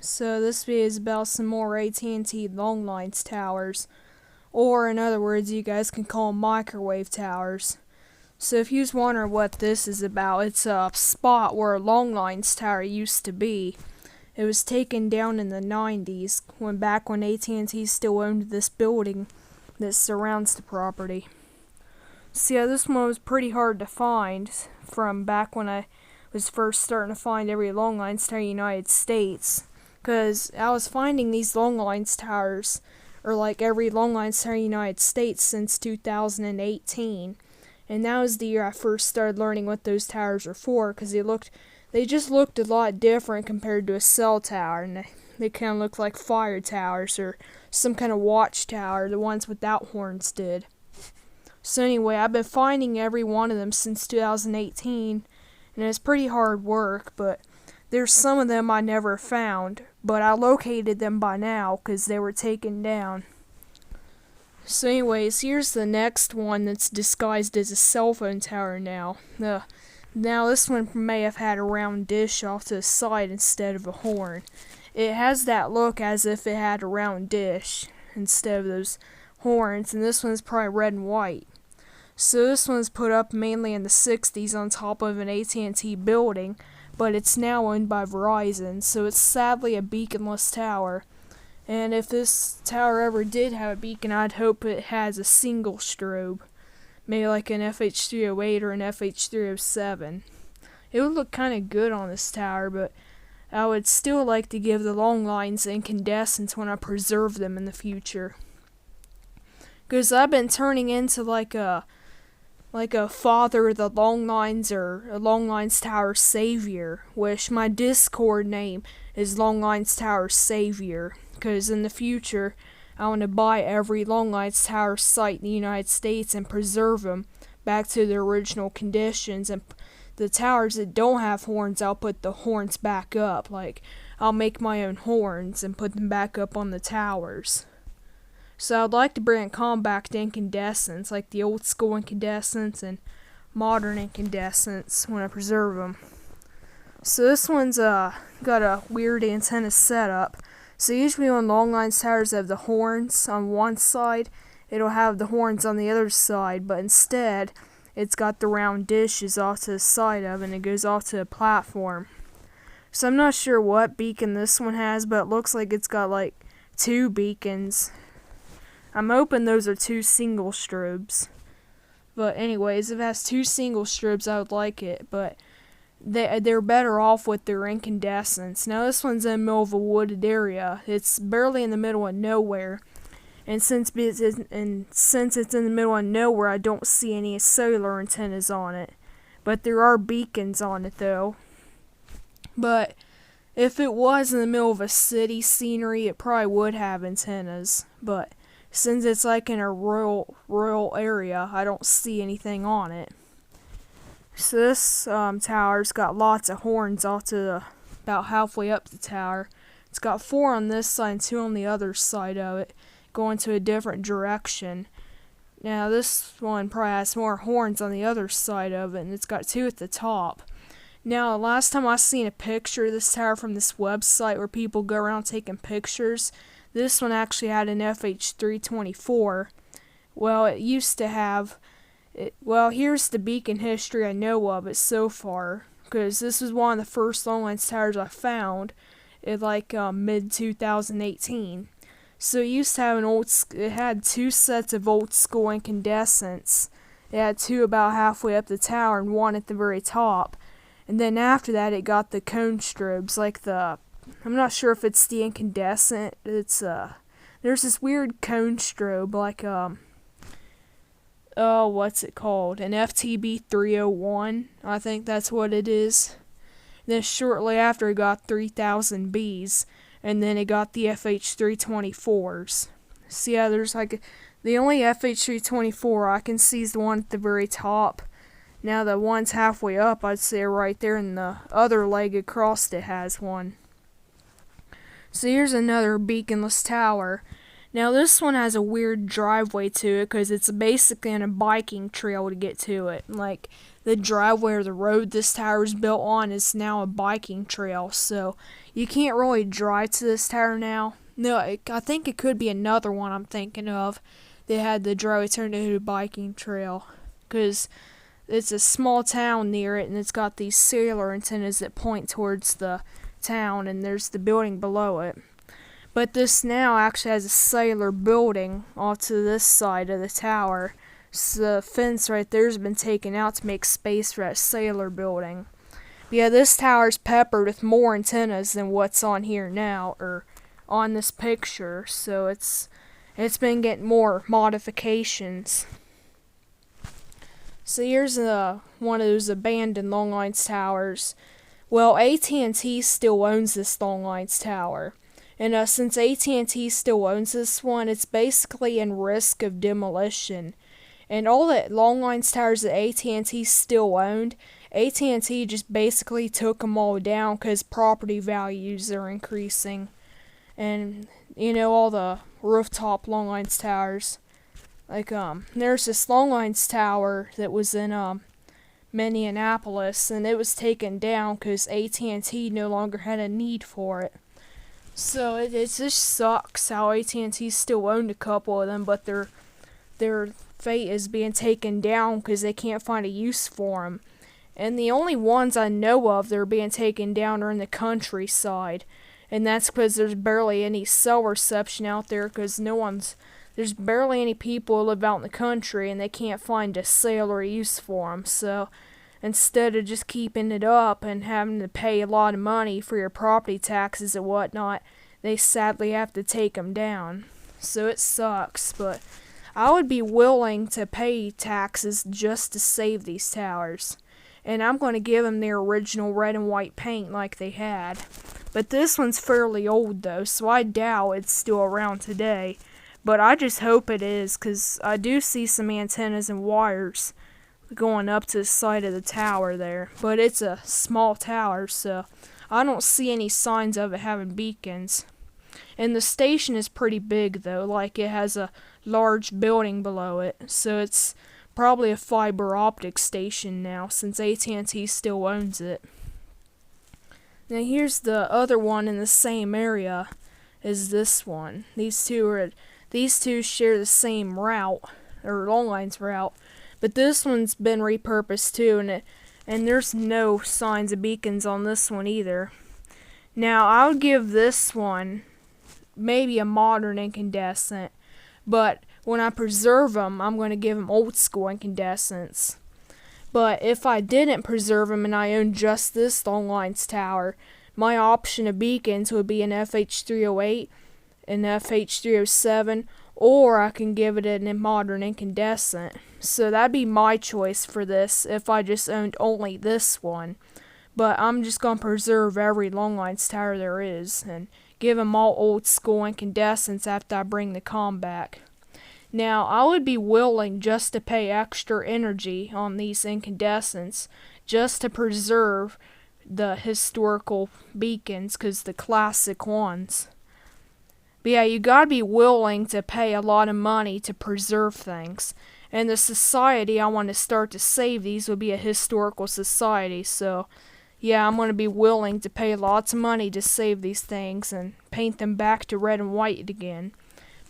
So this video is about some more AT&T long lines towers, or in other words, you guys can call them microwave towers. So if you was wondering what this is about, it's a spot where a long lines tower used to be. It was taken down in the 90s, back when AT&T still owned this building that surrounds the property. So yeah, this one was pretty hard to find from back when I was first starting to find every long lines tower in the United States. Because I was finding these long lines towers, or like every long lines tower in the United States since 2018. And that was the year I first started learning what those towers are for, because they just looked a lot different compared to a cell tower, and they kind of looked like fire towers or some kind of watchtower, the ones without horns did. So anyway, I've been finding every one of them since 2018, and it's pretty hard work, but there's some of them I never found, but I located them by now because they were taken down. So anyways, here's the next one that's disguised as a cell phone tower now. Now this one may have had a round dish off to the side instead of a horn. It has that look as if it had a round dish instead of those horns, and this one's probably red and white. So this one's put up mainly in the 60s on top of an AT&T building, but it's now owned by Verizon, so it's sadly a beaconless tower. And if this tower ever did have a beacon, I'd hope it has a single strobe, maybe like an FH308 or an FH307. It would look kind of good on this tower, but I would still like to give the long lines incandescence when I preserve them in the future. Because I've been turning into like a father of the long lines, or a long lines tower savior, which my Discord name is Long Lines Tower Savior, because in the future I want to buy every long lines tower site in the United States and preserve them back to their original conditions, and the towers that don't have horns, I'll put the horns back up. Like, I'll make my own horns and put them back up on the towers. So I'd like to bring back to incandescence, like the old school incandescence and modern incandescence when I preserve them. So this one's got a weird antenna setup. So usually when long lines towers have the horns on one side, it'll have the horns on the other side, but instead it's got the round dishes off to the side of it, and it goes off to the platform. So I'm not sure what beacon this one has, but it looks like it's got like 2 beacons. I'm hoping those are 2 single strobes. But anyways, if it has 2 single strobes, I would like it. But they're better off with their incandescence. Now this one's in the middle of a wooded area. It's barely in the middle of nowhere. And since it's in the middle of nowhere, I don't see any cellular antennas on it. But there are beacons on it though. But if it was in the middle of a city scenery, it probably would have antennas. But since it's like in a rural area, I don't see anything on it. So this tower's got lots of horns off to about halfway up the tower. It's got 4 on this side and 2 on the other side of it, going to a different direction. Now this one probably has more horns on the other side of it, and it's got 2 at the top. Now, last time I seen a picture of this tower from this website where people go around taking pictures, this one actually had an FH324. Well, it used to have... Well, here's the beacon history I know of it so far, because this was one of the first long lines towers I found in like mid-2018. So it used to have it had 2 sets of old school incandescents. It had 2 about halfway up the tower and 1 at the very top. And then after that it got the cone strobes, like I'm not sure if it's the incandescent. It's there's this weird cone strobe, like what's it called? An FTB 301, I think that's what it is. Then shortly after it got 3000 Bs, and then it got the FH324s. So yeah, there's like the only FH324 I can see is the one at the very top. Now the one's halfway up, I'd say right there, and the other leg across it has one. So here's another beaconless tower. Now this one has a weird driveway to it because it's basically on a biking trail to get to it. Like the driveway or the road this tower is built on is now a biking trail, so you can't really drive to this tower now. No, I think it could be another one I'm thinking of. They had the driveway turned into a biking trail because it's a small town near it, and it's got these cellular antennas that point towards the town, and there's the building below it. But this now actually has a cellular building off to this side of the tower. So the fence right there has been taken out to make space for that cellular building. But yeah, this tower's peppered with more antennas than what's on here now, or on this picture. So it's been getting more modifications. So here's one of those abandoned long lines towers. Well, AT&T still owns this long lines tower. And since AT&T still owns this one, it's basically in risk of demolition. And all the long lines towers that AT&T still owned, AT&T just basically took them all down because property values are increasing. And, all the rooftop long lines towers. Like, there's this long lines tower that was in, Minneapolis, and it was taken down because AT&T no longer had a need for it. So it just sucks how AT&T still owned a couple of them, but their fate is being taken down because they can't find a use for them. And the only ones I know of that are being taken down are in the countryside, and that's because there's barely any cell reception out there because there's barely any people who live out in the country, and they can't find a cellular use for them. So instead of just keeping it up and having to pay a lot of money for your property taxes and whatnot, they sadly have to take them down. So it sucks, but I would be willing to pay taxes just to save these towers. And I'm going to give them their original red and white paint like they had. But this one's fairly old though, so I doubt it's still around today. But I just hope it is, because I do see some antennas and wires going up to the side of the tower there. But it's a small tower, so I don't see any signs of it having beacons. And the station is pretty big though, like it has a large building below it. So it's probably a fiber optic station now, since AT&T still owns it. Now here's the other one in the same area as this one. These two share the same route, or long lines route, but this one's been repurposed too, and there's no signs of beacons on this one either. Now I would give this one maybe a modern incandescent, but when I preserve them, I'm going to give them old school incandescents. But if I didn't preserve them and I owned just this long lines tower, my option of beacons would be an FH308, an FH307, or I can give it a modern incandescent. So that'd be my choice for this if I just owned only this one. But I'm just going to preserve every long lines tower there is and give them all old school incandescents after I bring the comm back. Now, I would be willing just to pay extra energy on these incandescents just to preserve the historical beacons, because the classic ones. But yeah, you gotta be willing to pay a lot of money to preserve things. And the society I want to start to save these would be a historical society, so yeah, I'm going to be willing to pay lots of money to save these things and paint them back to red and white again.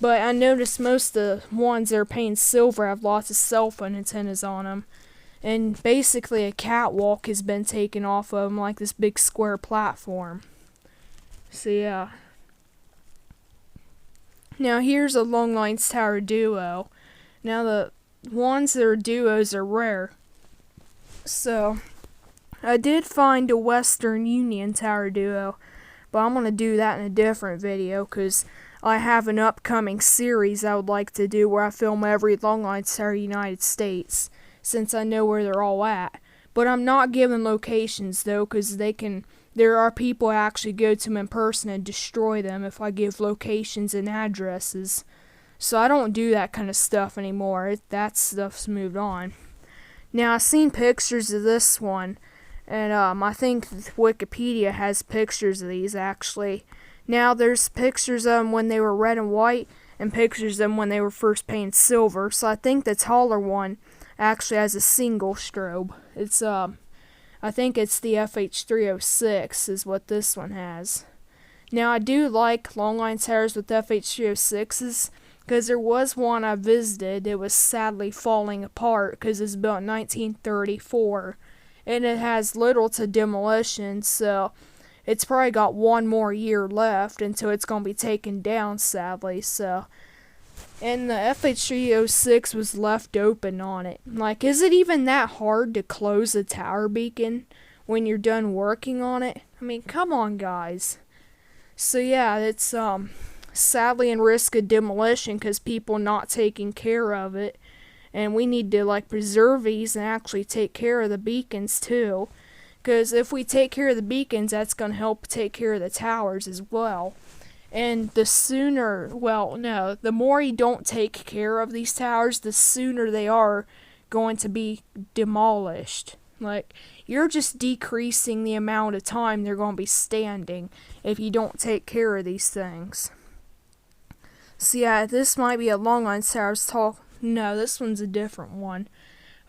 But I noticed most of the ones that are painted silver have lots of cell phone antennas on them. And basically a catwalk has been taken off of them, like this big square platform. So yeah. Now here's a long lines tower duo. Now the ones that are duos are rare. So I did find a Western Union tower duo, but I'm going to do that in a different video because I have an upcoming series I would like to do where I film every long lines tower in the United States, since I know where they're all at. But I'm not giving locations though, because there are people who actually go to them in person and destroy them if I give locations and addresses. So I don't do that kind of stuff anymore. That stuff's moved on. Now I've seen pictures of this one, and I think Wikipedia has pictures of these actually. Now there's pictures of them when they were red and white, and pictures of them when they were first painted silver. So I think the taller one actually has a single strobe. It's I think it's the FH306 is what this one has. Now I do like longline towers with FH306s because there was one I visited. It was sadly falling apart because it's built in 1934 and it has little to demolition, so it's probably got one more year left until it's going to be taken down, sadly. So, and the FH306 was left open on it. Like, is it even that hard to close a tower beacon when you're done working on it? I mean, come on, guys. So yeah, it's sadly in risk of demolition because people not taking care of it, and we need to like preserve these and actually take care of the beacons too. Because if we take care of the beacons, that's going to help take care of the towers as well. And the sooner, well, no, the more you don't take care of these towers, the sooner they are going to be demolished. Like, you're just decreasing the amount of time they're going to be standing if you don't take care of these things. So yeah, this might be a longline tower's talk. No, this one's a different one.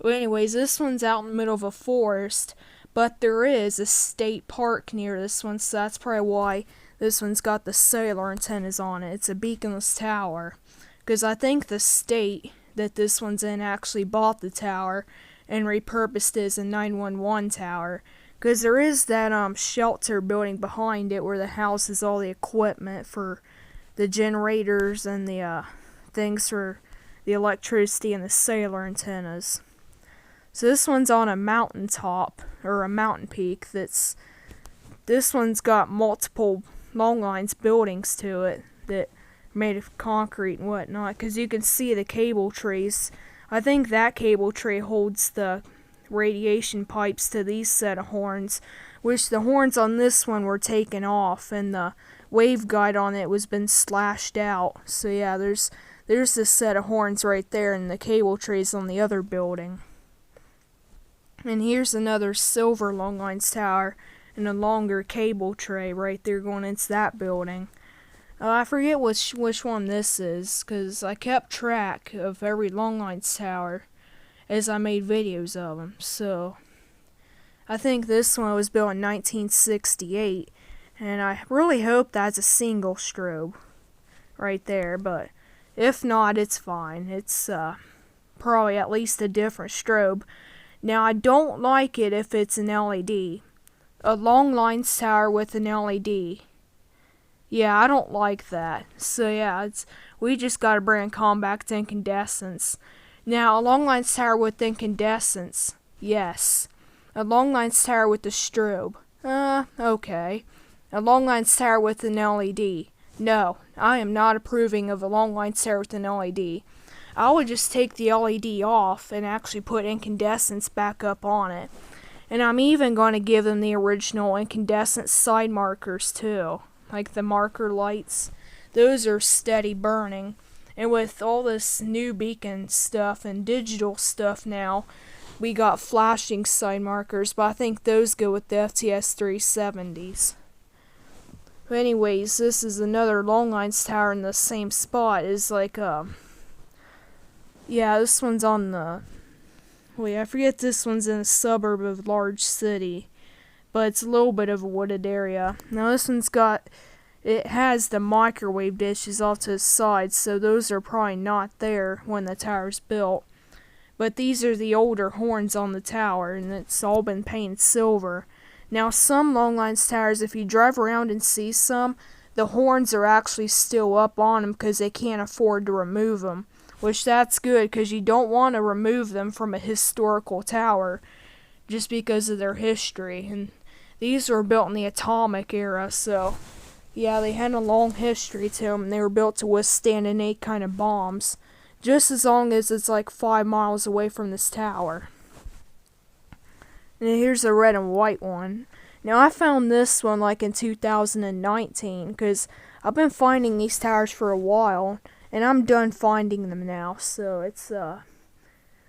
But anyways, this one's out in the middle of a forest. But there is a state park near this one, so that's probably why this one's got the cellular antennas on it. It's a Beaconless Tower. Because I think the state that this one's in actually bought the tower and repurposed it as a 911 tower. Because there is that shelter building behind it where the house is all the equipment for the generators and the things for the electricity and the cellular antennas. So this one's on a mountaintop, or a mountain peak, this one's got multiple long lines buildings to it that are made of concrete and whatnot, because you can see the cable trees. I think that cable tree holds the radiation pipes to these set of horns, which the horns on this one were taken off, and the waveguide on it was been slashed out. So yeah, there's this set of horns right there, and the cable trees on the other building. And here's another silver longlines tower and a longer cable tray right there going into that building. I forget which one this is, because I kept track of every longlines tower as I made videos of them. So I think this one was built in 1968, and I really hope that's a single strobe right there, but if not, it's fine. It's probably at least a different strobe. Now, I don't like it if it's an LED. A longlines tower with an LED. Yeah, I don't like that. So yeah, we just gotta bring back to incandescence. Now, a longlines tower with incandescence. Yes. A longlines tower with a strobe. Okay. A longlines tower with an LED. No, I am not approving of a longlines tower with an LED. I would just take the LED off and actually put incandescence back up on it. And I'm even going to give them the original incandescent side markers too. Like the marker lights. Those are steady burning. And with all this new beacon stuff and digital stuff now, we got flashing side markers, but I think those go with the FTS 370s. But anyways, this is another longlines tower in the same spot. It's like yeah, this one's on the... Wait, I forget this one's in a suburb of a large city. But it's a little bit of a wooded area. Now this one's got... It has the microwave dishes off to the side, so those are probably not there when the tower's built. But these are the older horns on the tower, and it's all been painted silver. Now some longlines towers, if you drive around and see some, the horns are actually still up on them because they can't afford to remove them. Which that's good, because you don't want to remove them from a historical tower just because of their history. And these were built in the atomic era, so yeah, they had a long history to them. They were built to withstand any kind of bombs, just as long as it's like 5 miles away from this tower. And here's a red and white one. Now I found this one like in 2019, because I've been finding these towers for a while. And I'm done finding them now, so it's,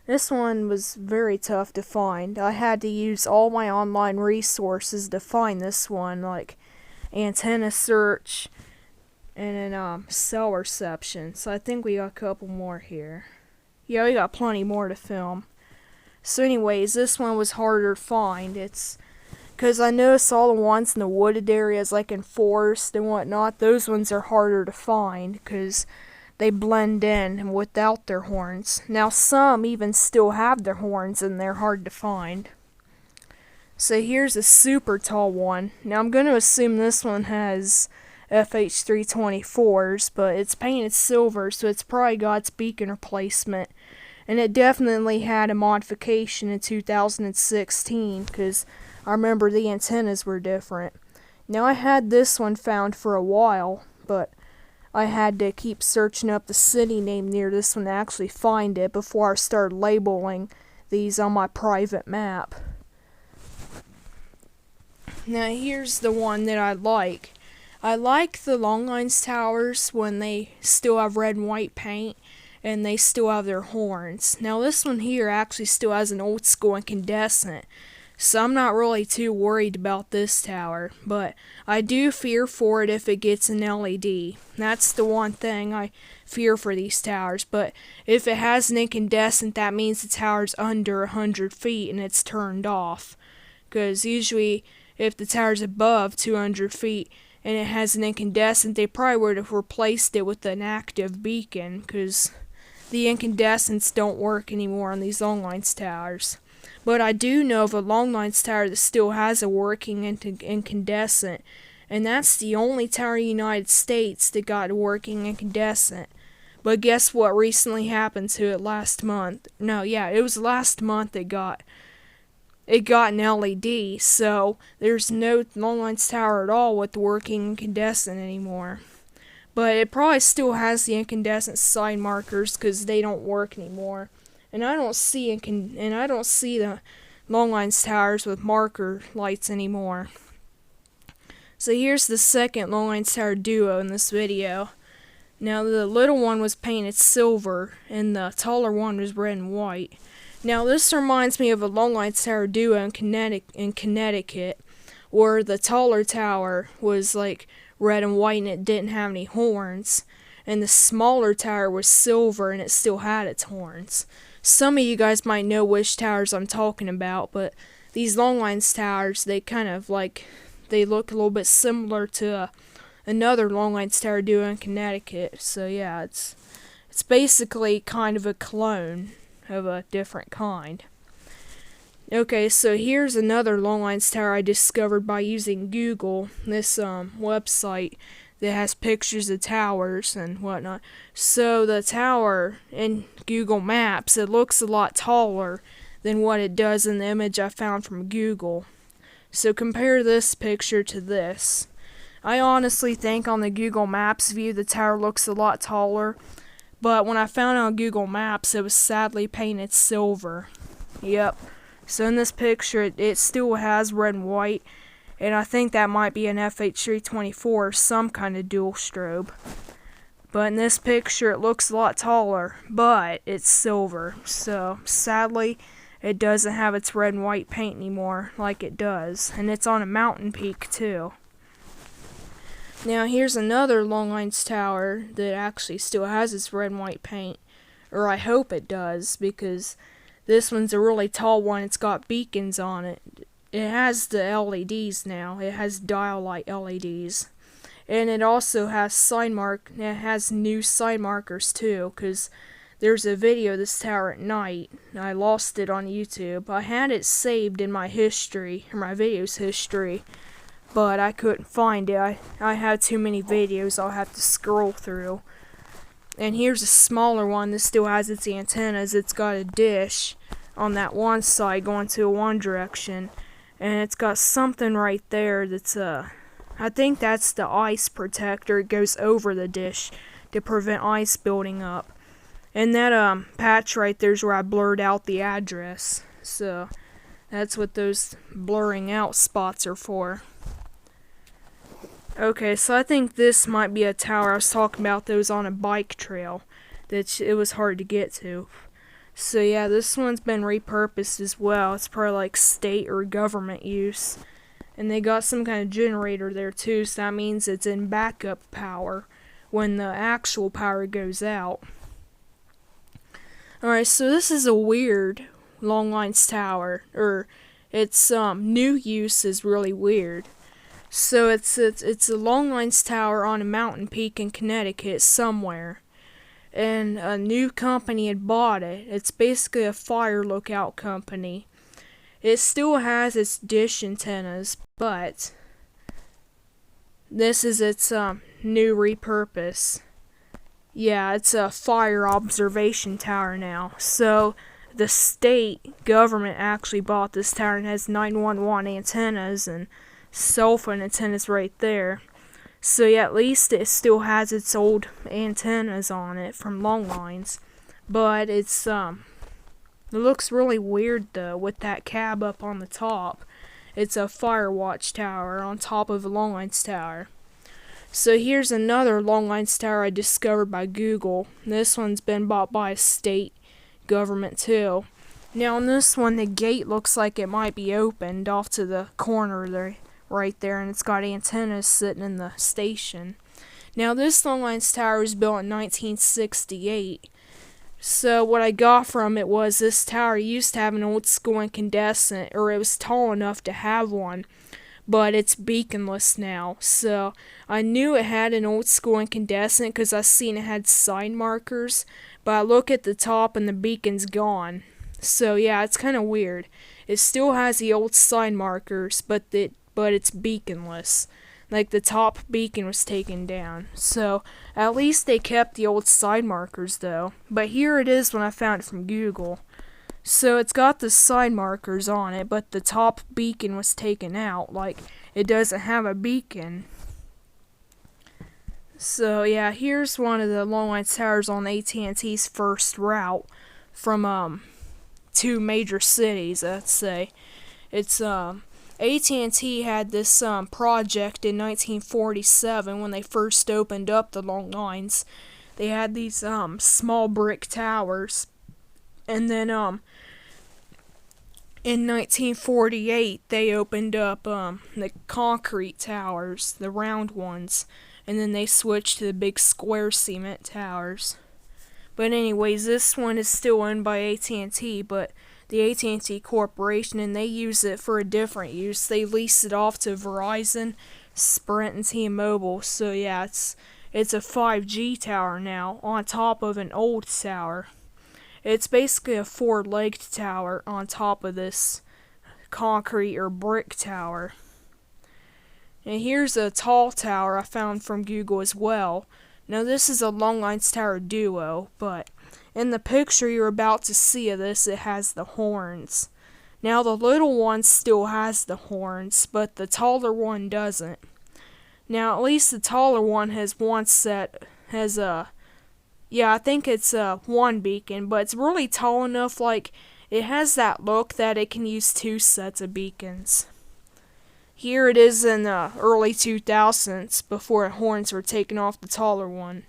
this one was very tough to find. I had to use all my online resources to find this one, like antenna search, and then cell reception. So I think we got a couple more here. Yeah, we got plenty more to film. So anyways, this one was harder to find. It's because I noticed all the ones in the wooded areas, like in forest and whatnot, those ones are harder to find because they blend in without their horns. Now some even still have their horns and they're hard to find. So here's a super tall one. Now I'm going to assume this one has FH324s, but it's painted silver, so it's probably got its beacon replacement. And it definitely had a modification in 2016, because I remember the antennas were different. Now I had this one found for a while, but I had to keep searching up the city name near this one to actually find it before I started labeling these on my private map. Now here's the one that I like. I like the longlines towers when they still have red and white paint and they still have their horns. Now this one here actually still has an old school incandescent, so I'm not really too worried about this tower, but I do fear for it if it gets an LED. That's the one thing I fear for these towers, but if it has an incandescent, that means the tower's under 100 feet and it's turned off, because usually if the tower's above 200 feet and it has an incandescent, they probably would have replaced it with an active beacon, because the incandescents don't work anymore on these longlines towers. But I do know of a longlines tower that still has a working incandescent, and that's the only tower in the United States that got a working incandescent. But guess what recently happened to it last month? No, yeah, it was last month it got an LED, so there's no longlines tower at all with the working incandescent anymore. But it probably still has the incandescent sign markers because they don't work anymore. And I don't see the longlines towers with marker lights anymore. So here's the second longlines tower duo in this video. Now the little one was painted silver and the taller one was red and white. Now this reminds me of a longlines tower duo in Connecticut, where the taller tower was like red and white and it didn't have any horns, and the smaller tower was silver and it still had its horns. Some of you guys might know which towers I'm talking about, but these longlines towers, they look a little bit similar to another longlines tower duo in Connecticut. So yeah, it's basically kind of a clone of a different kind. Okay, so here's another longlines tower I discovered by using Google, this website that has pictures of towers and whatnot. So the tower in Google Maps, it looks a lot taller than what it does in the image I found from Google. So compare this picture to this. I honestly think on the Google Maps view the tower looks a lot taller, but when I found it on Google Maps, it was sadly painted silver. Yep. So in this picture, it still has red and white, and I think that might be an FH324 or some kind of dual strobe. But in this picture, it looks a lot taller, but it's silver. So sadly, it doesn't have its red and white paint anymore like it does, and it's on a mountain peak too. Now here's another longlines tower that actually still has its red and white paint, or I hope it does, because this one's a really tall one. It's got beacons on it. It has the LEDs now. It has dial light LEDs. And it also has it has new sign markers too, because there's a video of this tower at night. I lost it on YouTube. I had it saved in my history, or my videos history, but I couldn't find it. I had too many videos I'll have to scroll through. And here's a smaller one that still has its antennas. It's got a dish on that one side going to one direction, and it's got something right there that's I think that's the ice protector. It goes over the dish to prevent ice building up. And that patch right there is where I blurred out the address. So that's what those blurring out spots are for. Okay, so I think this might be a tower I was talking about that was on a bike trail that it was hard to get to. So yeah, this one's been repurposed as well. It's probably like state or government use. And they got some kind of generator there too, so that means it's in backup power. when the actual power goes out. Alright, so this is a weird long lines tower, or its new use is really weird. So it's a long lines tower on a mountain peak in Connecticut somewhere, and a new company had bought it. It's basically a fire lookout company. It still has its dish antennas, but this is its new repurpose. Yeah, it's a fire observation tower now. So the state government actually bought this tower and has 911 antennas and cell phone antennas right there. So yeah, at least it still has its old antennas on it from long lines. But it looks really weird though with that cab up on the top. It's a fire watch tower on top of a long lines tower. So here's another long lines tower I discovered by Google. This one's been bought by a state government too. Now on this one, the gate looks like it might be opened off to the corner there, right there, and it's got antennas sitting in the station. Now this long lines tower was built in 1968. So what I got from it was this tower used to have an old school incandescent, or it was tall enough to have one, but it's beaconless now. So I knew it had an old school incandescent because I seen it had sign markers, but I look at the top and the beacon's gone. So yeah, it's kind of weird. It still has the old sign markers, but it's beaconless. Like the top beacon was taken down. So at least they kept the old sign markers though. But here it is when I found it from Google. So it's got the sign markers on it, but the top beacon was taken out. Like, it doesn't have a beacon. So yeah, here's one of the long lines towers on AT&T's first route from two major cities, let's say. It's AT&T had this project in 1947 when they first opened up the long lines. They had these small brick towers, and then in 1948, they opened up the concrete towers, the round ones, and then they switched to the big square cement towers. But anyways, this one is still owned by AT&T, but the AT&T Corporation, and they use it for a different use. They lease it off to Verizon, Sprint, and T-Mobile. So yeah, it's a 5G tower now on top of an old tower. It's basically a four-legged tower on top of this concrete or brick tower. And here's a tall tower I found from Google as well. Now this is a long lines tower duo, but in the picture you're about to see of this, it has the horns. Now the little one still has the horns, but the taller one doesn't. Now at least the taller one has one set, yeah, I think it's one beacon, but it's really tall enough, like, it has that look that it can use two sets of beacons. Here it is in the early 2000s, before horns were taken off the taller one.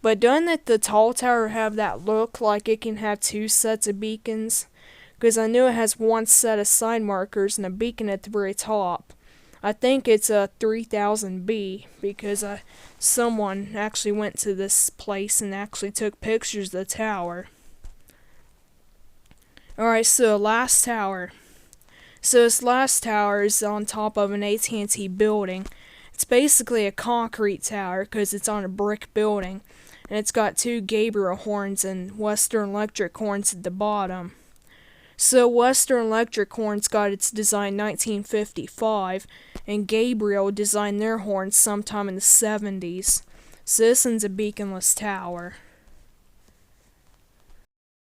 But doesn't the tall tower have that look like it can have two sets of beacons? Because I know it has one set of sign markers and a beacon at the very top. I think it's a 3000B, because someone actually went to this place and actually took pictures of the tower. Alright, so last tower. So this last tower is on top of an AT&T building. It's basically a concrete tower because it's on a brick building. And it's got two Gabriel horns and Western Electric horns at the bottom. So Western Electric horns got its design in 1955, and Gabriel designed their horns sometime in the 70s. So this one's a beaconless tower.